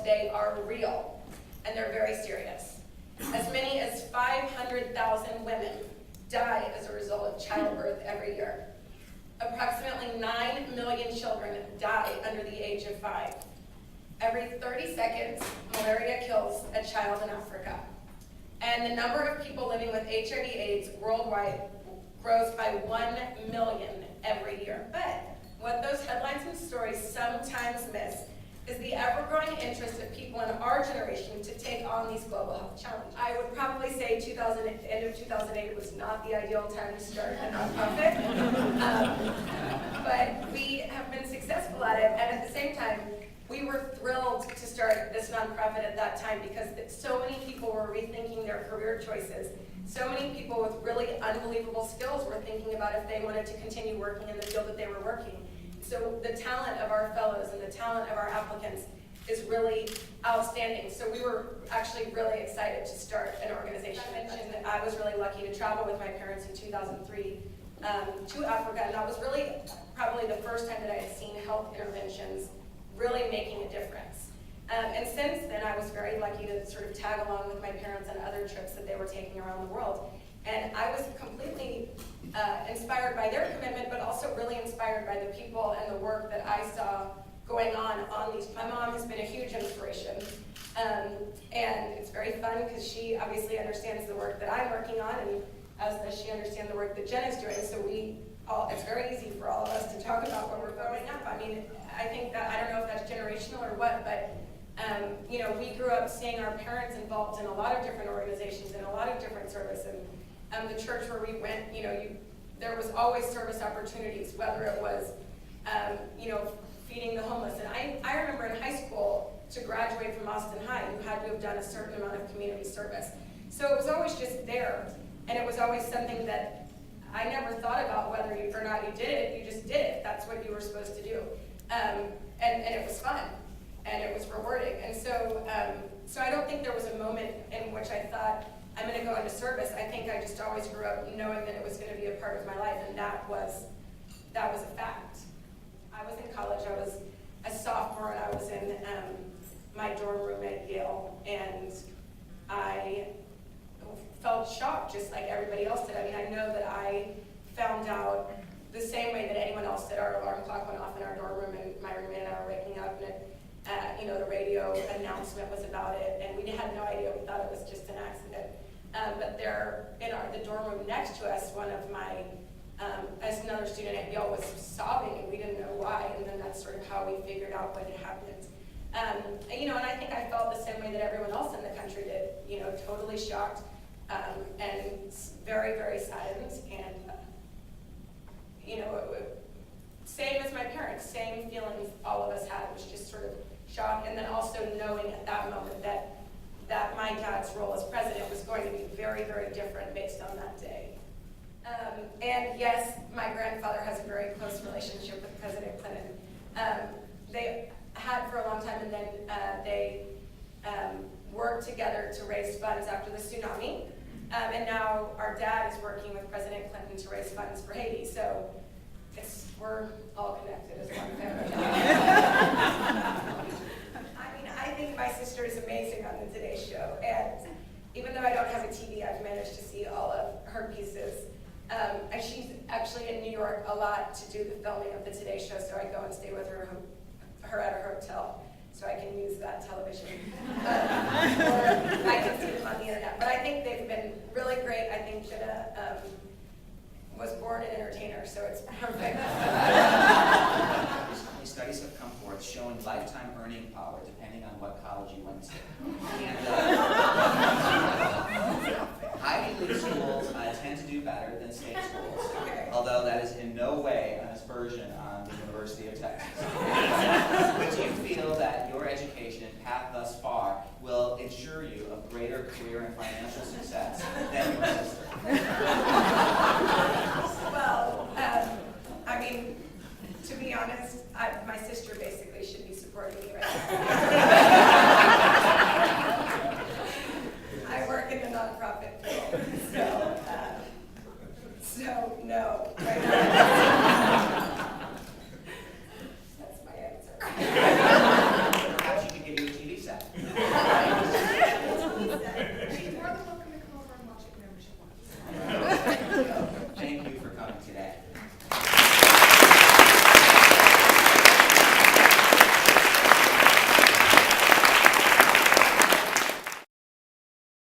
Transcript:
today are real, and they're very serious. As many as 500,000 women die as a result of childbirth every year. Approximately 9 million children die under the age of 5. Every 30 seconds, malaria kills a child in Africa. And the number of people living with HIV/AIDS worldwide grows by 1 million every year. But what those headlines and stories sometimes miss is the ever-growing interest of people in our generation to take on these global health challenges. I would probably say end of 2008 was not the ideal time to start a nonprofit, but we have been successful at it, and at the same time, we were thrilled to start this nonprofit at that time because so many people were rethinking their career choices. So many people with really unbelievable skills were thinking about if they wanted to continue working in the field that they were working. So the talent of our fellows and the talent of our applicants is really outstanding. So we were actually really excited to start an organization. I mentioned that I was really lucky to travel with my parents in 2003 to Africa, and that was really probably the first time that I had seen health interventions really making a difference. And since then, I was very lucky to sort of tag along with my parents on other trips that they were taking around the world. And I was completely inspired by their commitment, but also really inspired by the people and the work that I saw going on these. My mom has been a huge inspiration. And it's very fun because she obviously understands the work that I'm working on, and as does she understand the work that Jen is doing. So it's very easy for all of us to talk about what we're growing up. I mean, I think that, I don't know if that's generational or what, but we grew up seeing our parents involved in a lot of different organizations and a lot of different service. And the church where we went, there was always service opportunities, whether it was, feeding the homeless. And I remember in high school, to graduate from Austin High, you had to have done a certain amount of community service. So it was always just there, and it was always something that I never thought about whether or not you did it. You just did it. That's what you were supposed to do. And it was fun, and it was rewarding. And so I don't think there was a moment in which I thought, I'm going to go into service. I think I just always grew up knowing that it was going to be a part of my life, and that was a fact. I was in college. I was a sophomore, and I was in my dorm room at Yale, and I felt shocked, just like everybody else did. I mean, I know that I found out the same way that anyone else did. Our alarm clock went off in our dorm room, and my roommate and I were waking up, and the radio announcement was about it, and we had no idea. We thought it was just an accident. But there, in the dorm room next to us, one of my, as another student at Yale was sobbing, and we didn't know why, and then that's sort of how we figured out what had happened. And I think I felt the same way that everyone else in the country did, totally shocked, and very, very saddened, and, same as my parents, same feelings all of us had, was just sort of shock, and then also knowing at that moment that my dad's role as president was going to be very, very different based on that day. And yes, my grandfather has a very close relationship with President Clinton. They had for a long time, and then they worked together to raise funds after the tsunami. And now our dad is working with President Clinton to raise funds for Haiti. So we're all connected as one family. I think my sister is amazing on the Today Show, and even though I don't have a TV, I've managed to see all of her pieces. And she's actually in New York a lot to do the filming of the Today Show, so I go and stay with her at her hotel, so I can use that television. Or I can see them on the internet. But I think they've been really great. I think Jenna was born an entertainer, so it's perfect. Studies have come forth showing lifetime earning power depending on what college you went to. And Ivy League schools tend to do better than state schools, although that is in no way an aspersion on the University of Texas. But do you feel that your education path thus far will ensure you of greater career and financial success than your sister? Well, to be honest, my sister